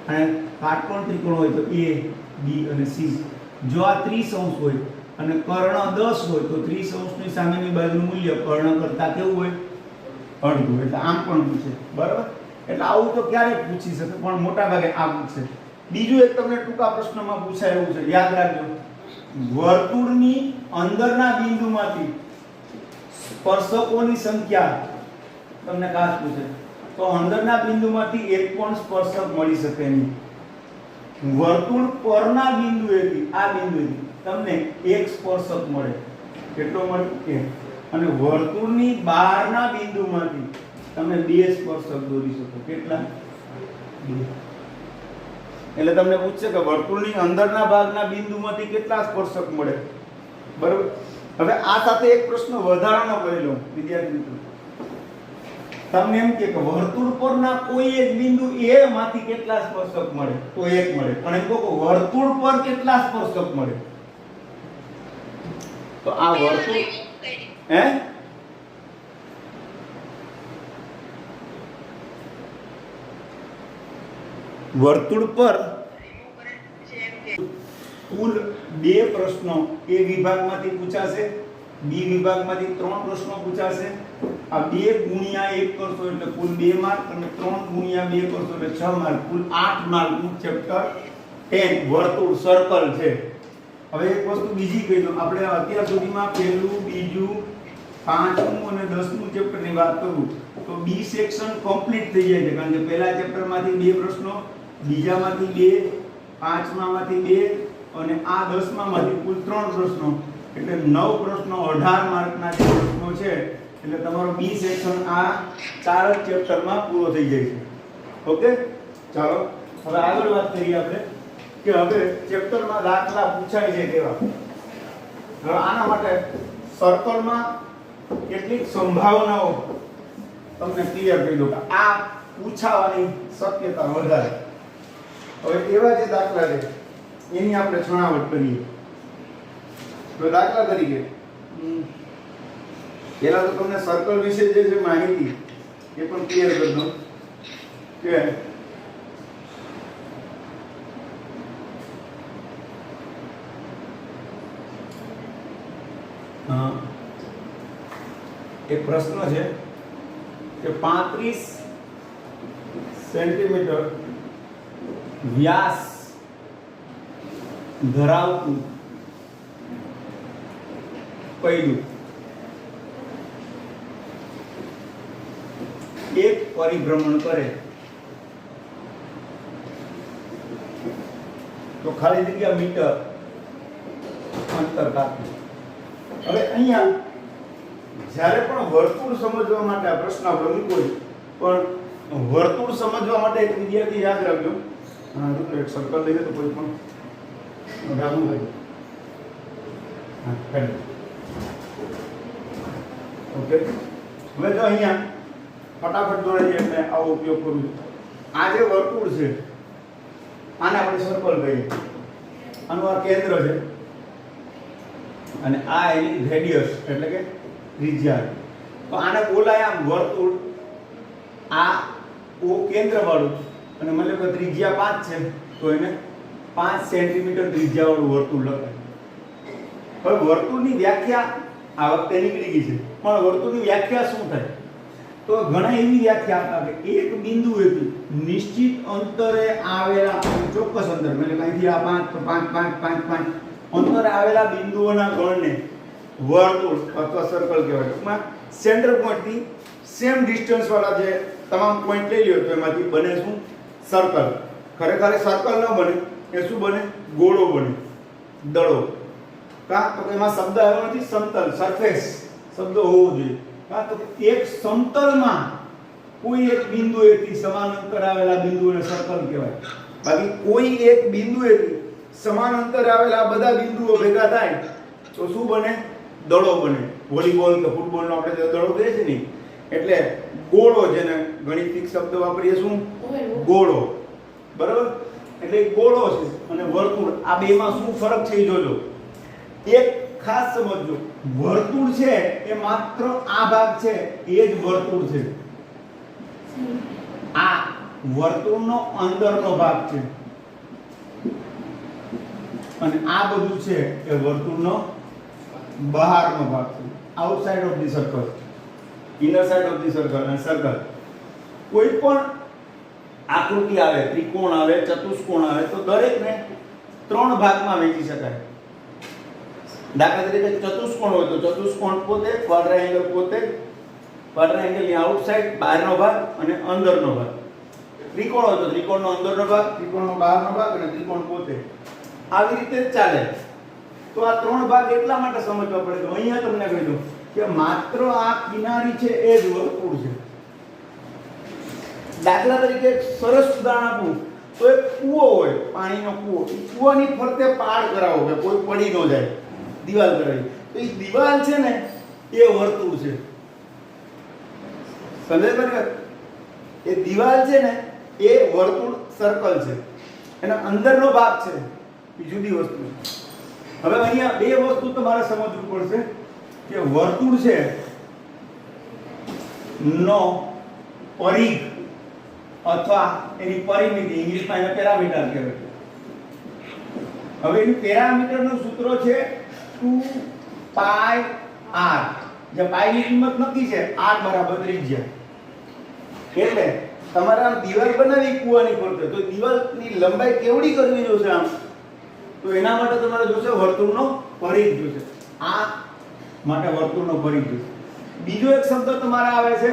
અને કાટકોણ ત્રિકોણ હોય તો A B અને C. જો આ 30 અંશ હોય અને કર્ણ 10 હોય તો 30 અંશની સામેની બાજુનું મૂલ્ય કર્ણ કરતા કેવું હોય? અડધું. એટલે આમ પણ પૂછે. બરાબર. એટલે આવું તો ક્યારેક પૂછી શકે પણ મોટા ભાગે આ પૂછે. બીજું એક તમને ટૂંકા પ્રશ્નમાં પૂછાય એવું છે, યાદ રાખજો, વર્તુળની અંદરના બિંદુમાંથી સ્પર્શકોની સંખ્યા તમને ખાસ પૂછે. તો અંદરના બિંદુમાંથી એક પણ સ્પર્શક મળી શકે નહીં. વર્તુળ પરના બિંદુએથી આ બિંદુએથી તમને એક સ્પર્શક મળે. કેટલો મળે? એક. અને વર્તુળની બહારના બિંદુમાંથી તમે બે સ્પર્શક દોરી શકો. કેટલા? બે. એટલે તમને પૂછશે કે વર્તુળની અંદરના ભાગના બિંદુમાંથી કેટલા સ્પર્શક મળે. બરાબર. હવે આ સાથે એક પ્રશ્ન વધારાનો કરી લો વિદ્યાર્થી મિત્રો. તમને એમ કે વર્તુળ પરના કોઈ એક બિંદુ A માંથી કેટલા સ્પર્શક મળે? તો એક મળે. પણ એમ કહો કે વર્તુળ પર કેટલા સ્પર્શક મળે? તો આ વર્તુળ વર્તુળ પર કુલ 2 પ્રશ્નો A વિભાગમાંથી પૂછાશે, B વિભાગમાંથી 3 પ્રશ્નો પૂછાશે. આ 2 ગુણ્યા 1 કરશો એટલે કુલ 2 માર્ક, અને 3 ગુણ્યા 2 કરશો એટલે 6 માર્ક, કુલ 8 માર્કનું ચેપ્ટર 10 વર્તુળ સર્કલ છે. હવે એક વસ્તુ બીજી કહી દઉં, આપણે અત્યાર સુધીમાં પહેલું, બીજું, 5મું અને 10મું ચેપ્ટરની વાત કરું તો બી સેક્શન કમ્પ્લીટ થઈ જાય છે, કારણ કે પહેલા ચેપ્ટરમાંથી 2 પ્રશ્નો, બીજામાંથી 2, 5મામાંથી 2 અને આ 10મામાંથી કુલ 3 પ્રશ્નો, એટલે 9 પ્રશ્નો 18 માર્કના જે પ્રશ્નો છે, એટલે તમારો બી સેક્શન આ 4 જ ચેપ્ટરમાં પૂરો થઈ જાય છે. ઓકે, ચાલો હવે આગળ વાત કરીએ આપણે કે હવે ચેપ્ટરમાં દાખલા પૂછાય છે કેવા. હવે આના માટે સર્કલમાં કેટલીક સંભાવનાઓ તમને ક્લિયર કરી દઉં કે આ પૂછાવાની શક્યતા વધારે. હવે એવા જે દાખલા છે એની આપણે છણાવટ કરીએ. તો દાખલા તરીકે પહેલા તો તમને સર્કલ વિશે જે છે માહિતી એ પણ ક્લિયર કરી દઉં કે એક પ્રશ્ન છે કે 35 સેન્ટીમીટર વ્યાસ ધરાવતું પૈડું એક પરિભ્રમણ કરે તો ખાલી જગ્યા મીટર અંતર કાપવું. હવે અહીંયા જ્યારે પણ વર્તુળ સમજવા માટે આ પ્રશ્ન આપણે મૂક્યો છે, પણ વર્તુળ સમજવા માટે એક વિદ્યાર્થી યાદ રાખજો, એક સર્કલ લઈએ તો કોઈ પણ ડાબું કરી ઓકે. હવે જો અહીંયા ફટાફટ દોરાઈ જાય એટલે આવો ઉપયોગ કરું છું. આ જે વર્તુળ છે આને આપણે સર્કલ કહીએ, આનું આ કેન્દ્ર છે અને આ એની રેડિયસ એટલે કે ત્રિજ્યા. તો આને બોલાય આમ વર્તુળ, આ ઓ કેન્દ્ર વાળું અને મને કે ત્રિજ્યા 5 છે તો એને 5 સેન્ટીમીટર ત્રિજ્યા વાળું વર્તુળ લખાય. હવે વર્તુળની વ્યાખ્યા આ વખતે નીકળી ગઈ છે, પણ વર્તુળની વ્યાખ્યા શું થાય? તો ઘણા એવી વ્યાખ્યા આપતા કે એક બિંદુએથી નિશ્ચિત અંતરે આવેલા ચોક્કસ અંતર, એટલે અહીંથી આ 5 તો 5 5 5 5 અંતરે આવેલા બિંદુઓના ગણને વર્તુળ અથવા સર્કલ કહેવાય. ટૂંકમાં સેન્ટર પોઈન્ટથી સેમ ડિસ્ટન્સ વાળા જે તમામ પોઈન્ટ લઈ લ્યો તો એમાંથી બને શું? સર્કલ. ખરેખર સર્કલ ન બને, એ શું બને? ગોળો બને, દડો. કા તો એમાં શબ્દ આવ્યો નથી સમતલ, સરફેસ શબ્દ હોવો જોઈએ. કા તો એક સમતલમાં કોઈ એક બિંદુએથી સમાન અંતર આવેલા બિંદુઓને સર્કલ કહેવાય. બાકી કોઈ એક બિંદુએથી સમાન અંતરે આવેલા બધા બિંદુઓ ભેગા થાય તો શું બને? દડો બને. વોલીબોલ કે ફૂટબોલનો આપણે જે દડો કહીએ છીએ ને, એટલે ગોળો, જેને ગણિતિક શબ્દ વાપરીએ શું? ગોળો. બરાબર? એટલે ગોળો છે અને વર્તુળ, આ બેમાં શું ફરક છે જોજો. એક ખાસ સમજજો, વર્તુળ છે એ માત્ર આ ભાગ છે એ જ વર્તુળ છે. આ વર્તુળનો અંદરનો ભાગ છે અને આ બધું છે એ વર્તુળનો બહારનો ભાગ છે. Outside of the circle, inner side of the circle. અને સર્કલ કોઈ પણ આકૃતિ આવે, ત્રિકોણ આવે, ચતુષ્કોણ આવે તો દરેકને 3 ભાગમાં વહેંચી શકાય. દાખલા તરીકે ચતુષ્કોણ હોય તો ચતુષ્કોણ પોતે, ક્વાડ્રાએંગલ પોતે, ક્વાડ્રાએંગલની આઉટસાઇડ બહારનો ભાગ અને અંદરનો ભાગ. ત્રિકોણ હોય તો ત્રિકોણનો અંદરનો ભાગ, ત્રિકોણનો બહારનો ભાગ અને ત્રિકોણ પોતે. આવી રીતે ચાલે. તો આ 3 ભાગ એટલા માટે સમજવા પડે તો અહીંયા તમને કહી દઉં કે માત્ર આ કિનારી છે એ જ વર્તુળ છે. દાખલા તરીકે એક સરસ ઉદાહરણ આપું તો એક કૂવો હોય, પાણીનો કૂવો. એ કૂવાની ફરતે પાળ કરાવો કે કોઈ પડી ન જાય, દીવાલ કરાવી. તો એ દીવાલ છે ને એ વર્તુળ છે. સમજાય બરાબર? એ દીવાલ છે ને એ વર્તુળ, સર્કલ છે. એના અંદરનો ભાગ છે એ જુદી વસ્તુ છે. હવે અહીંયા 2 વસ્તુ તમારે સમજવું પડશે કે વર્તુળ છે નો પરિઘ અથવા એની પરિમિતિ, ઇંગ્લિશમાં એને પેરામીટર કહેવાય. હવે એનું પેરામીટરનું સૂત્ર છે 2πr. જે પાઈ ની કિંમત નક્કી છે, r બરાબર ત્રિજ્યા. એટલે તમારે આમ દીવાલ બનાવી કૂવાની ફરતે તો દીવાલની લંબાઈ કેવડી કરવી જોશે આમ? તો એના માટે તમારે જોશે વર્તુળનો પરિઘ જોશે. આ માટે વર્તુળનો પરિઘ જોશે. બીજો એક શબ્દ તમારે આવે છે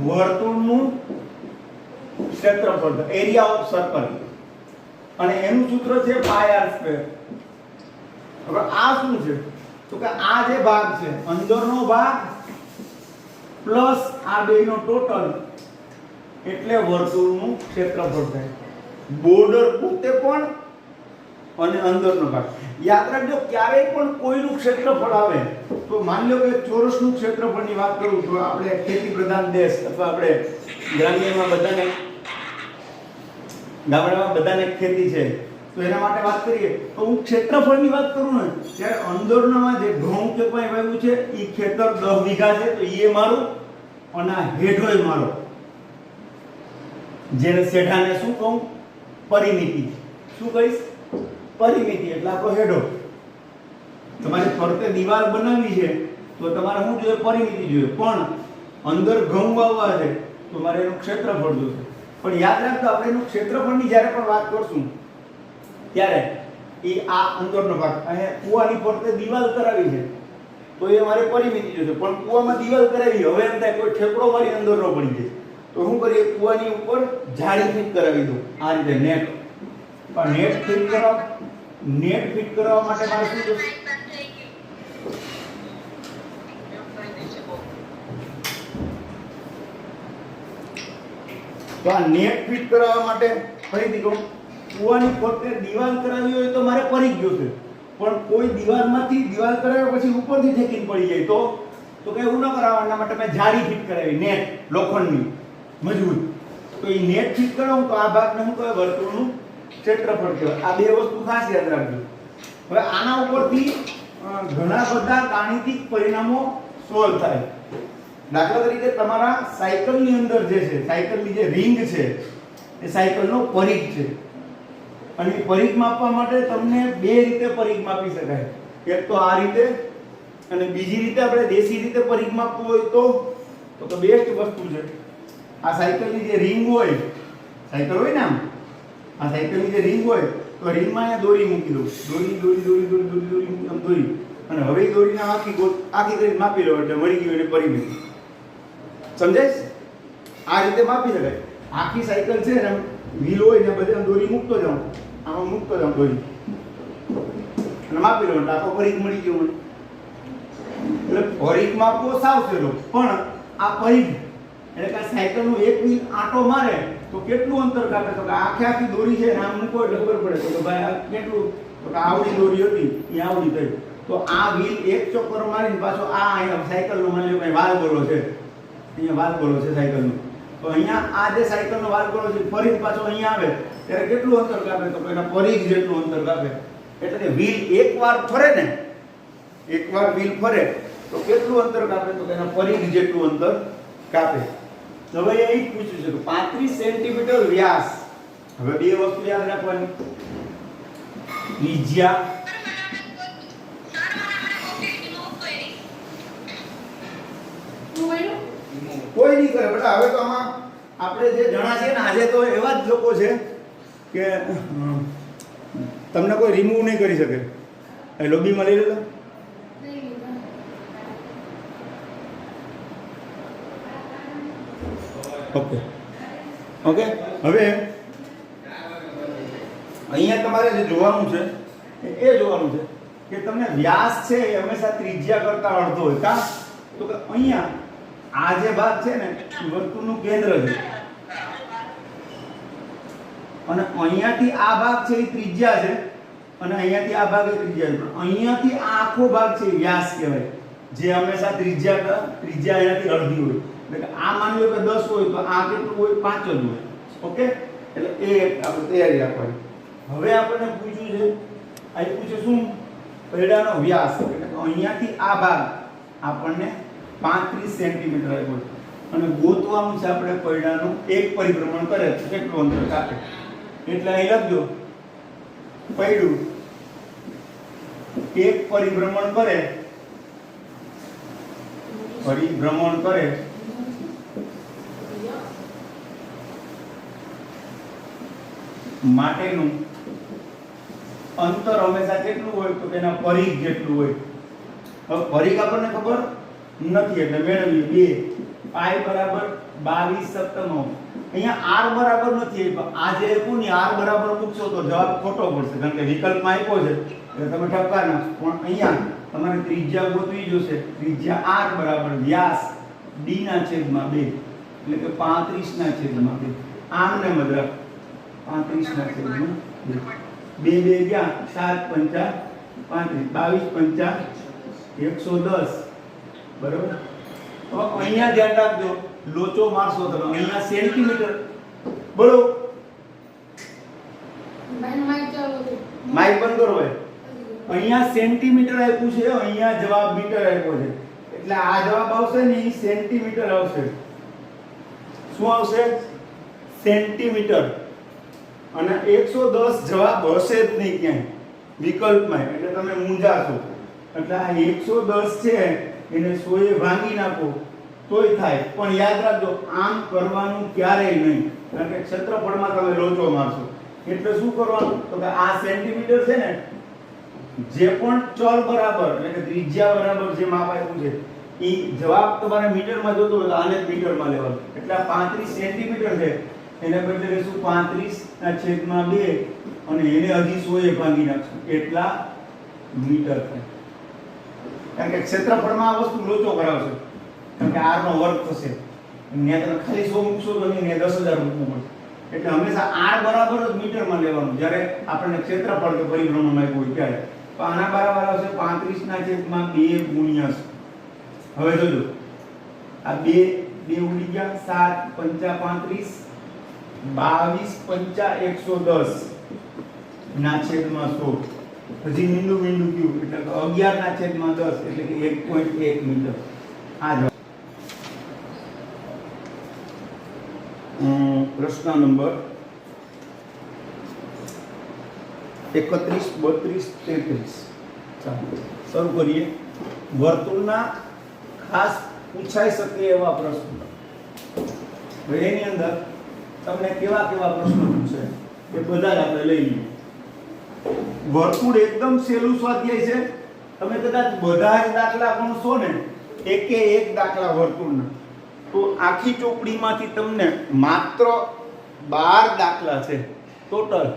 વર્તુળનું ક્ષેત્રફળ, એરિયા ઓફ સર્કલ, અને એનું સૂત્ર છે પાય આર સ્ક્વેર. હવે આ શું છે? તો કે આ જે ભાગ છે અંદરનો ભાગ પ્લસ આ બેનો ટોટલ એટલે વર્તુળનું ક્ષેત્રફળ થાય. બોર્ડર પોતે પણ અને અંદરનો ભાગ. યાદ રાખજો, ક્યારેય પણ કોઈનું ક્ષેત્રફળ આવે તો માની લો કે ચોરસનું ક્ષેત્રફળની વાત કરું તો આપણે ખેતી પ્રધાન દેશ અથવા આપણે ગ્રામ્યમાં બધાને ગામડામાં બધાને ખેતી છે તો એના માટે વાત કરીએ તો હું ક્ષેત્રફળની વાત કરું ને ત્યારે અંદરનામાં જે ઘઉં કે કોઈ વાવ્યું છે એ ખેતર 10 વીઘા છે તો એ મારું અને આ હેઠળોય મારો, જેને શેઢાને શું કહું? પરિમિતિ. શું કહીશ? પરિમિતિ એટલે આપણો હેડો. તમારે ફરતે દીવાલ બનાવવી છે તો તમારે શું જોઈએ? પરિમિતિ જોઈએ. પણ અંદર ઘઉં વાવવા છે તો મારે એનું ક્ષેત્રફળ જોઈશે. પણ યાદ રાખજો, આપણે એનું ક્ષેત્રફળની જ્યારે પણ વાત કરશું ત્યારે એ આ અંદરનો ભાગ, અહીંયા કૂવાની ફરતે દીવાલ કરાવી છે તો એ મારે પરિમિતિ જોઈશે. પણ કૂવામાં દીવાલ કરાવી, હવે એમ થાય કોઈ ઠેકડો મારી અંદર ન પડી જાય તો શું કરીએ? કૂવાની ઉપર જાળી ફિટ કરાવી દો. આ રીતે નેટ. પણ નેટ ફિટ કરવા માટે મારે શું જોઈશે? તો આ નેટ ફિટ કરાવવા માટે ફરીથી કહું, કૂવાની ફરતે દીવાલ કરાવી હોય તો મારે પરિઘ જોશે. પણ કોઈ દીવાલમાંથી દીવાલ કરાવ્યા પછી ઉપરથી ઠેકીને પડી જાય તો કે એવું ન કરાવવા. એના માટે મેં જાળી ફિટ કરાવી, નેટ લોખંડની મજબૂત. તો એ નેટ ફિટ કરાવું તો આ ભાગને શું કહેવાય? વર્તુળનું ક્ષેત્રફળ કહેવાય. આ બે વસ્તુ ખાસ યાદ રાખજો. હવે આના ઉપરથી ઘણા બધા ગાણિતિક પરિણામો સોલ્વ થાય. દાખલા તરીકે તમારા સાયકલની અંદર જે છે, સાયકલની જે રિંગ છે એ સાયકલનો પરિઘ છે. અને પરિઘ માપવા માટે તમને બે રીતે પરિઘ માપી શકાય. એક તો આ રીતે અને બીજી રીતે આપણે દેશી રીતે પરિઘ માપવું હોય તો બેસ્ટ વસ્તુ છે આ સાયકલની જે રિંગ હોય, સાયકલ હોય ને આ સાયકલની જે રિંગ હોય તો રિંગમાં અહીંયા દોરી મૂકી દો. દોરી આમ દોરી અને હવે દોરીને આખી કરી માપી લો એટલે મળી ગયું એટલે પરિમિતિ. સમજાય? આ રીતે માપી શકાય. આખી સાયકલ છે ને વ્હીલ હોય ને બધે દોરી મૂકતો જાઉં, આમાં મૂકતો જાઉં દોરી અને માપી લો એટલે આખો પરિઘ મળી ગયો મને. એટલે પરિઘ માપવો સાવ સહેલો. પણ આ પરિઘ એટલે કે સાયકલનું એક વ્હીલ આંટો મારે તો કેટલું અંતર કાપે? તો કે આખી દોરી છે ને આમ મૂકો એટલે ખબર પડે તો ભાઈ આ કેટલું? તો કે આવડી દોરી હતી એ આવડી થઈ. તો આ વ્હીલ એક ચક્કર મારીને પાછો આ અહીંયા સાયકલનો માની લો કે વાલ ગોળો છે, અહીંયા વાલ ગોળો છે સાયકલનો, તો અહીંયા આ જે સાયકલનો વાલ ગોળો છે ફરી પાછો અહીંયા આવે ત્યારે કેટલું અંતર કાપે? તો એના પરિઘ જેટલું અંતર કાપે. એટલે કે વ્હીલ એકવાર ફરે ને, એકવાર વ્હીલ ફરે તો કેટલું અંતર કાપે? તો એના પરિઘ જેટલું અંતર કાપે. હવે એ પૂછ્યું છે કે 35 સેન્ટીમીટર વ્યાસ. હવે બે વસ્તુ યાદ રાખવાની, ત્રિજ્યા કોઈ નહીં કરે બેટા. હવે તો આમાં આપણે જે જણા છે ને આજે તો એવા જ લોકો છે કે તમને કોઈ રિમૂવ નહીં કરી શકે. એ લોબીમાં લઈ લેજો. Okay okay. હવે અહીંયા તમારે જે જોવાનું છે એ જોવાનું છે કે તમને વ્યાસ છે એ હંમેશા ત્રિજ્યા કરતા અડધો હોય. કા? તો કે અહીંયા આ જે ભાગ છે ને વર્તુળનું કેન્દ્ર છે અને અહીંયાથી આ ભાગ છે એ ત્રિજ્યા છે અને અહીંયાથી આ ભાગ એ ત્રિજ્યા છે. પણ અહીંયાથી આ આખો ભાગ છે વ્યાસ કહેવાય, જે હંમેશા ત્રિજ્યા અહીંયાથી અડધી હોય. એટલે આ માની લો કે 10 હોય તો આ કેટલું હોય? 5 જ હોય. ઓકે, એટલે એ આપણે તૈયારી રાખવાની. હવે આપણને પૂછ્યું છે, અહીં પૂછે શું? પૈડાનો વ્યાસ. એટલે અહીંયાથી આ ભાગ આપણને 35 સેન્ટીમીટર આપ્યો અને ગોતવાનું છે આપણે પૈડાનું એક પરિભ્રમણ કરે તો કેટલું અંતર કાપે. એટલે અહીં લખજો પૈડું એક પરિભ્રમણ કરે માટેનું અંતર હંમેશા કેટલું હોય? તો તેના પરિઘ જેટલું હોય. હવે પરિઘ આપણને ખબર નથી એટલે મેળવીએ 2 પાઈ બરાબર 22 સપ્તમો. અહીંયા r બરાબર નથી આ જે આપ્યું ને r બરાબર મૂકશો તો જવાબ ખોટો પડશે કારણ કે વિકલ્પમાં આપ્યો છે એટલે તમે ઠપકા નાખો. પણ અહીંયા તમારે ત્રિજ્યા ગોતવી જોશે. ત્રિજ્યા r બરાબર વ્યાસ d ના છેદમાં 2 એટલે કે 35 ના છેદમાં 2. આમ ને મત રાખ 35 ના છેદમાં 2. 2 2 ગયા 7 5 35 22 5 110 બરાબર. હવે અહીંયા ધ્યાન રાખજો લોચો મારશો તમે અહીંયા સેન્ટીમીટર બોલો માઇક બંધ કરો ભાઈ. અહીંયા સેન્ટીમીટર આપ્યું છે અહીંયા જવાબ મીટર આપ્યો છે એટલે આ જવાબ આવશે ને ઈ સેન્ટીમીટર આવશે. શું આવશે? સેન્ટીમીટર. અને 110 જવાબ હશે જ નહીં ક્યાંય વિકલ્પમાં એટલે તમે મૂંઝાશો. એટલે આ 110 છે એને 100 એ ભાંગી નાખો તોય થાય. પણ યાદ રાખજો આમ કરવાનું ક્યારેય નહીં કારણ કે ક્ષેત્રફળમાં તમે લોચો મારશો. એટલે શું કરવાનું તો કે આ સેન્ટીમીટર છે ને જે પણ ચલ બરાબર એટલે કે ત્રિજ્યા બરાબર જે માપ આપ્યું છે ઈ જવાબ તમારે મીટરમાં જોતો હોય તો આને જ મીટરમાં લેવાનું. એટલે આ 35 સેન્ટીમીટર છે એને બદલે લેશું 35 ના છેદમાં 2 અને એને હજી 100 એ ભાંગી નાખશું એટલા મીટર થાય. કારણ કે ક્ષેત્રફળમાં આ વસ્તુ લોચો કરાવશે કારણ કે r નો વર્ગ થશે. અહીંયા તમે ખાલી 100 મૂકશો તો નહીં 10000 મૂકવું પડશે. એટલે હંમેશા r બરાબર જ મીટરમાં લેવાનું જ્યારે આપણને ક્ષેત્રફળ કે પરિભ્રમણમાં આપ્યું હોય ત્યારે. તો આના બરાબર આવશે 35 ના છેદમાં 2 ગુણ્યા 100. હવે જોજો આ 2 ઉડી ગયા 7 5 35 22 5 110 ના છેદમાં 100. હજી મીંડું કયું એટલે કે 11 ના છેદમાં 10 એટલે કે 1.1 મીટર. આ જવાબ. પ્રશ્ન નંબર 31 32 33. ચાલો શરૂ કરીએ. વર્તુળના ખાસ પૂછાઈ શકે એવા પ્રશ્નો. હવે એની અંદર તમને કેવા પ્રશ્નો પૂછે એ બધા જ આપણે લઈ લઈએ. વર્તુળ એકદમ સહેલું સ્વાધ્યાય છે. તમે કદાચ બધા જ દાખલા ગણશો ને એકે એક દાખલા વર્તુળના તો આખી ચોપડીમાંથી તમને માત્ર 12 દાખલા છે ટોટલ.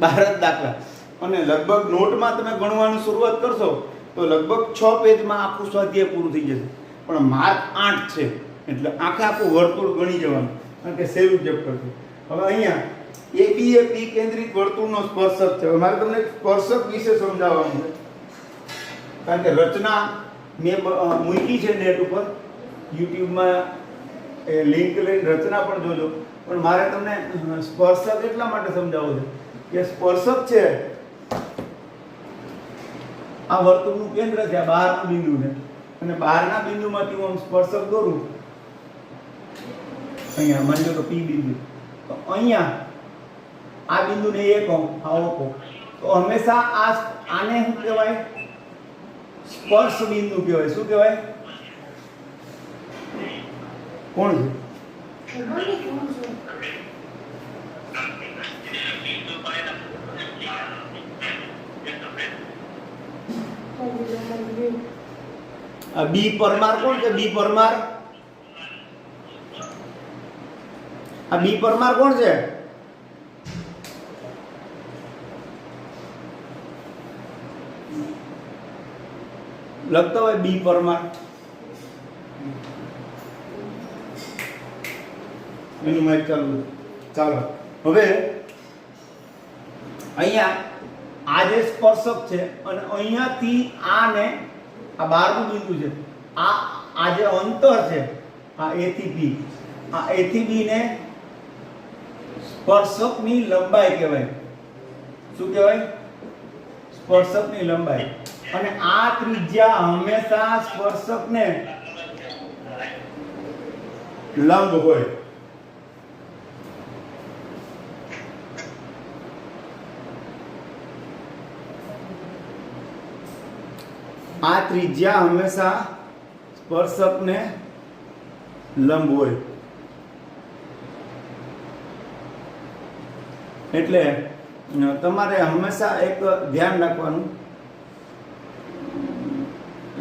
12 જ દાખલા. અને લગભગ નોટમાં તમે ગણવાનું શરૂઆત કરશો તો લગભગ 6 પેજમાં આખું સ્વાધ્યાય પૂરું થઈ જશે. પણ માર્ક 8 છે એટલે આખું વર્તુળ ગણી જવાનું કારણ કે સહેલું ચેપ્ટર છે. હવે અહીંયા AB એ P કેન્દ્રિત વર્તુળનો સ્પર્શક છે. હવે મારે તમને સ્પર્શક વિશે સમજાવવાનું છે કારણ કે રચના મેં મૂકી છે નેટ ઉપર યુટ્યુબમાં એ લિંક લઈને રચના પણ જોજો. પણ મારે તમને સ્પર્શક એટલા માટે સમજાવવું છે કે સ્પર્શક છે આ વર્તુળનું કેન્દ્ર છે આ બહારનું બિંદુ છે અને બહારના બિંદુમાંથી હું સ્પર્શક દોરું અહીંયા માની લો કે P બિંદુ તો અહીંયા આ બિંદુને A કહું આ O કહું તો હંમેશા આને શું કહેવાય સ્પર્શ બિંદુ કહેવાય. શું કહેવાય? કોણ છે? આ બી પરમાર કોણ છે? બી પરમાર. આ બી પરમાર કોણ છે? લખતો હોય બી પરમાર. એનું મેચ ચાલો હવે અહીંયા આ જે સ્પર્શક છે અને અહીંયાથી આને આ 12નું બિંદુ છે આ જે અંતર છે આ A થી B આ A થી B ને સ્પર્શકની લંબાઈ કહેવાય. શું કહેવાય? સ્પર્શકની લંબાઈ. અને આ ત્રિજ્યા હંમેશા સ્પર્શકને લંબ હોય. આ ત્રિજ્યા હંમેશા સ્પર્શકને લંબ હોય. એટલે તમારે હંમેશા એક ધ્યાન રાખવાનું.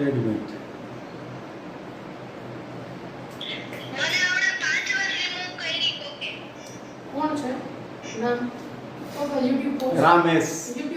એક મિનિટ નામ પપ્પા યુટ્યુબ પર રામેશ. YouTube